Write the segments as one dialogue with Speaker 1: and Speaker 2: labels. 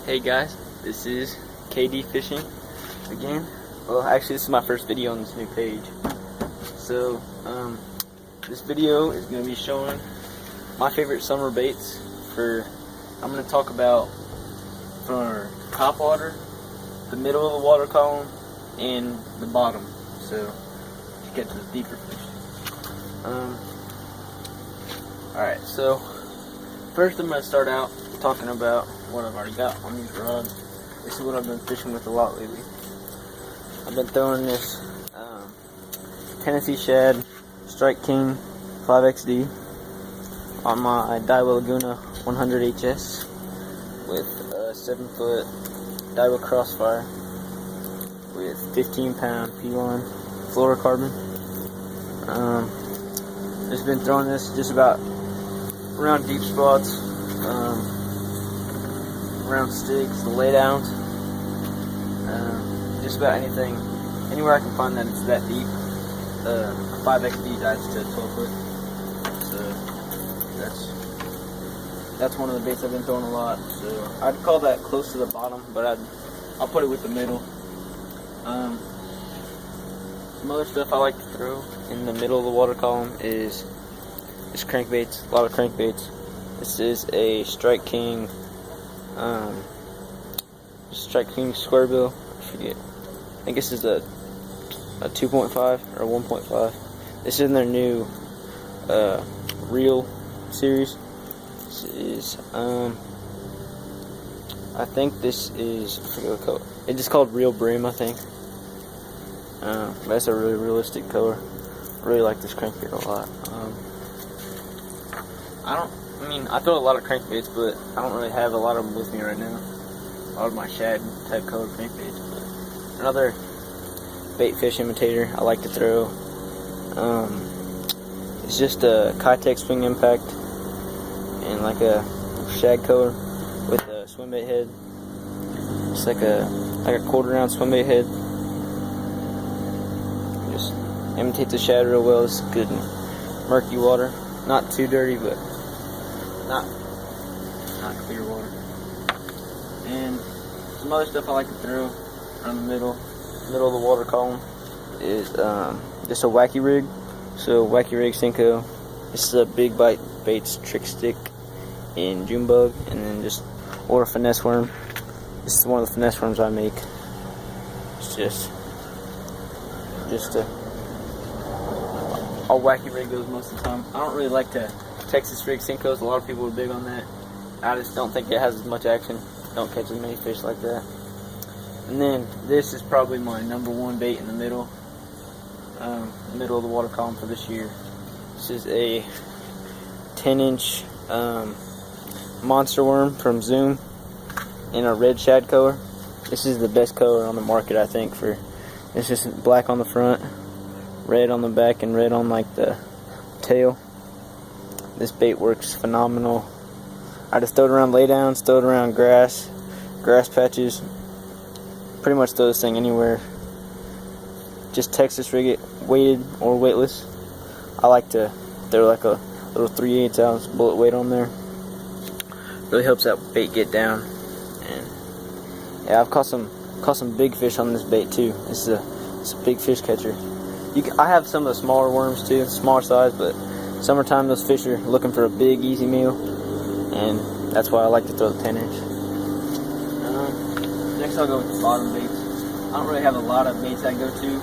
Speaker 1: Hey guys, this is KD Fishing again. Well, actually this is my first video on this new page. So, this video is going to be showing my favorite summer baits I'm going to talk about for top water, the middle of the water column, and the bottom. So, to get to the deeper fish. Alright, so first I'm going to start out talking about what I've already got on these rods. This is what I've been fishing with a lot lately. I've been throwing this Tennessee Shad Strike King 5XD on my Daiwa Laguna 100 HS with a 7-foot Daiwa Crossfire with 15-pound P-line fluorocarbon. Just been throwing this just about around deep spots, around sticks, the laydowns, just about anything, anywhere I can find that it's that deep. 5XD dives to 12 foot, so that's one of the baits I've been throwing a lot. So I'd call that close to the bottom, but I'll put it with the middle. Some other stuff I like to throw in the middle of the water column is crankbaits, a lot of crankbaits. This is a Strike King square bill. I forget. I think this is a 2.5 or a 1.5. This is in their new reel series. This is I think this is, I forget what color. It's just called Real Brim, I think. That's a really realistic color. I really like this crankbait a lot. I throw a lot of crankbaits, but I don't really have a lot of them with me right now. A lot of my shad type colored crankbaits. But another bait fish imitator I like to throw. It's just a Kitech swing impact and like a shad color with a swim bait head. It's like a quarter ounce swim bait head. Just imitates the shad real well. It's good in murky water, not too dirty, but not clear water. And some other stuff I like to throw around the middle of the water column is just a wacky rig. So wacky rig Senko. This is a big bite baits trick stick in June bug, and then or a finesse worm. This is one of the finesse worms I make. It's just I'll wacky rig those most of the time. I don't really like to Texas rig Senkos. A lot of people are big on that. I just don't think it has as much action. Don't catch as many fish like that. And then this is probably my #1 bait in the middle of the water column for this year. This is a 10-inch monster worm from Zoom in a red shad color. This is the best color on the market, I think. It's just black on the front, red on the back, and red on like the tail. This bait works phenomenal. I just throw it around laydowns, throw it around grass patches. Pretty much throw this thing anywhere. Just Texas rig it, weighted or weightless. I like to throw like a little 3/8 ounce bullet weight on there. Really helps that bait get down. And yeah, I've caught some big fish on this bait too. It's a big fish catcher. I have some of the smaller worms too, smaller size, but summertime those fish are looking for a big easy meal, and that's why I like to throw the 10-inch. Next I'll go with the bottom baits. I don't really have a lot of baits I go to.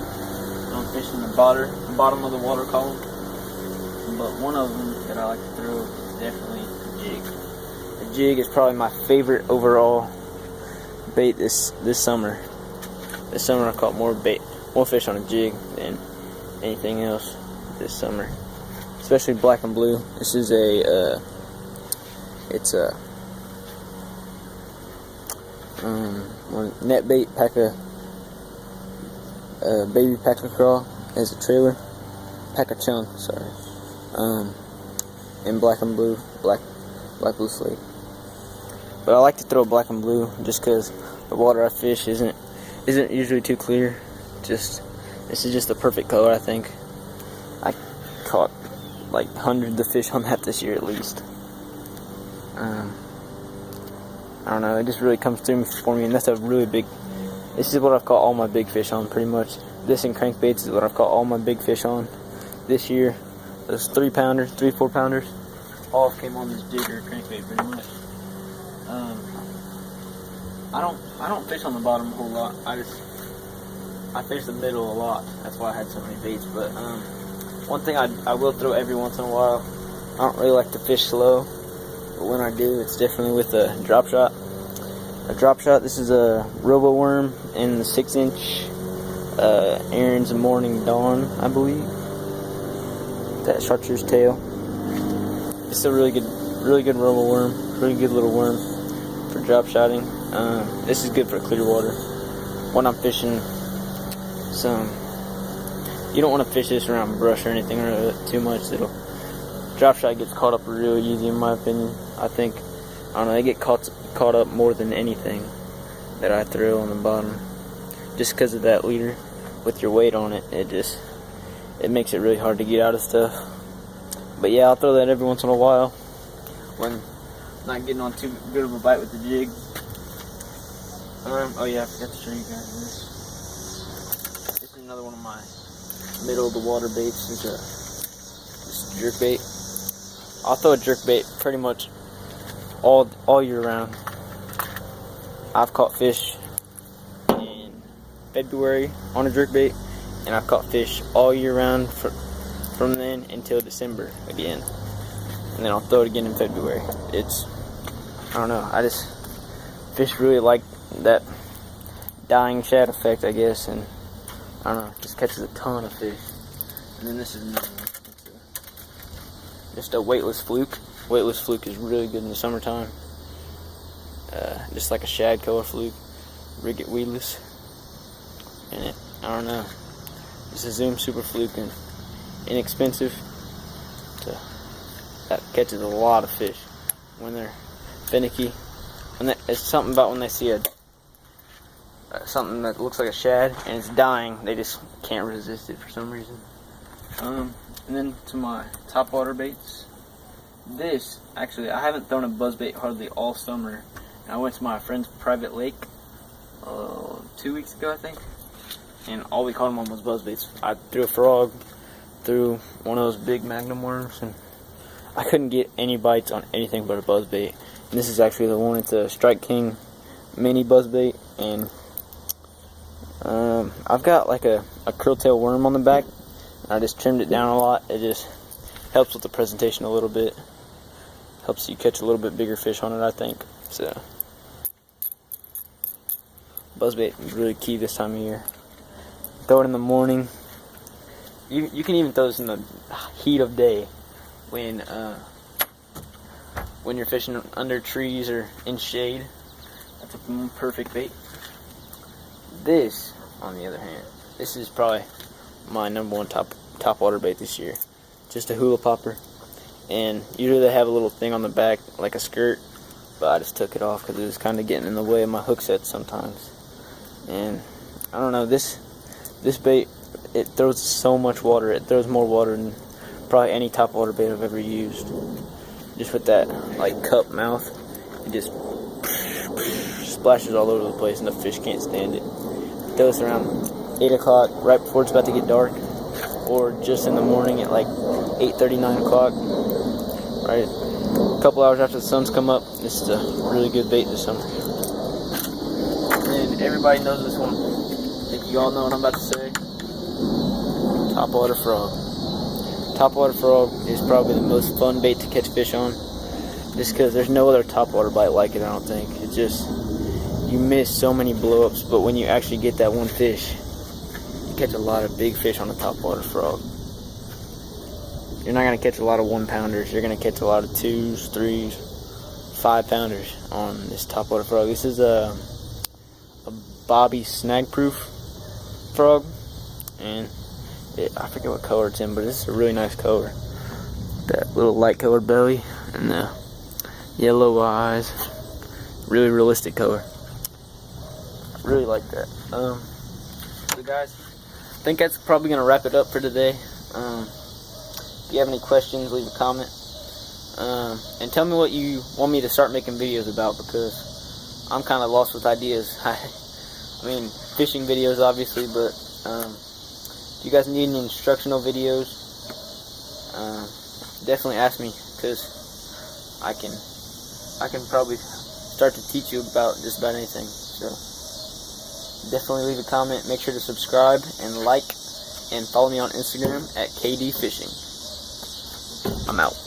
Speaker 1: I'm fishing the bottom of the water column, but one of them that I like to throw is definitely a jig. The jig is probably my favorite overall bait this summer. This summer I caught more fish on a jig than anything else this summer, especially black and blue. This is it's a net bait baby pack-a-crawl as a trailer, pack-a-chunk, sorry, in black and blue, black blue slate. But I like to throw black and blue just because the water I fish isn't usually too clear. This is just the perfect color, I think. I caught like hundreds of fish on that this year at least. I don't know, it just really comes through for me, and that's a really big, this is what I've caught all my big fish on, pretty much. This and crankbaits is what I've caught all my big fish on this year. Those 3-pounders, 4-pounders, all came on this jig or crankbait pretty much. I don't fish on the bottom a whole lot. I fish the middle a lot. That's why I had so many baits. But one thing I will throw every once in a while, I don't really like to fish slow, but when I do, it's definitely with a drop shot. A drop shot. This is a robo worm in the 6-inch Aaron's Morning Dawn, I believe. That chartreuse tail. It's a really good robo worm. Really good little worm for drop shotting. This is good for clear water. When I'm fishing you don't want to fish this around brush or anything too much. Drop shot gets caught up real easy, in my opinion. I don't know, they get caught up more than anything that I throw on the bottom, just because of that leader. With your weight on it, it makes it really hard to get out of stuff. But yeah, I'll throw that every once in a while when I'm not getting on too good of a bite with the jig. Oh yeah, I forgot to show you guys this. This is another one of my middle of the water baits. This jerk bait. I'll throw a jerk bait pretty much all year round. I've caught fish in February on a jerk bait, and I've caught fish all year round from then until December again, and then I'll throw it again in February. I don't know, fish really like that dying shad effect, I guess, and I don't know, just catches a ton of fish. And then this is another one. Just a weightless fluke. Weightless fluke is really good in the summertime. Just like a shad color fluke. Rig it weedless. And I don't know. It's a Zoom Super Fluke and inexpensive. That catches a lot of fish when they're finicky. It's something about when they see something that looks like a shad and it's dying, they just can't resist it for some reason. And then to my topwater baits. This, actually, I haven't thrown a buzzbait hardly all summer. I went to my friend's private lake 2 weeks ago, I think, and all we caught him on was buzzbaits. I threw a frog, threw one of those big magnum worms, and I couldn't get any bites on anything but a buzzbait. And this is actually the one. It's a Strike King mini buzzbait, and I've got like a curltail worm on the back. I just trimmed it down a lot. It just helps with the presentation a little bit. Helps you catch a little bit bigger fish on it, I think. So, buzzbait is really key this time of year. Throw it in the morning. You can even throw this in the heat of day when you're fishing under trees or in shade. That's a perfect bait. This, on the other hand, this is probably my #1 top water bait this year. Just a hula popper, and usually they have a little thing on the back like a skirt, but I just took it off because it was kind of getting in the way of my hook set sometimes. And I don't know, this bait, it throws so much water. It throws more water than probably any top water bait I've ever used. Just with that like cup mouth, it just splashes all over the place and the fish can't stand it. It throws around 8 o'clock, right before it's about to get dark, or just in the morning at like 8:30, 9 o'clock, right? A couple hours after the sun's come up. This is a really good bait this summer. And everybody knows this one. I think you all know what I'm about to say. Topwater frog. Topwater frog is probably the most fun bait to catch fish on, just because there's no other topwater bite like it, I don't think. It's just, you miss so many blow-ups, but when you actually get that one fish, you catch a lot of big fish on a topwater frog. You're not going to catch a lot of 1-pounders. You're going to catch a lot of 2s, 3s, 5-pounders on this topwater frog. This is a Bobby snag-proof frog, and I forget what color it's in, but it's a really nice color. That little light colored belly and the yellow eyes. Really realistic color. Really like that. So guys, I think that's probably going to wrap it up for today. If you have any questions, leave a comment. And tell me what you want me to start making videos about, because I'm kind of lost with ideas. I mean, fishing videos obviously, but if you guys need any instructional videos, definitely ask me, because I can probably start to teach you about just about anything. So definitely leave a comment. Make sure to subscribe and like, and follow me on Instagram at KD Fishing. I'm out.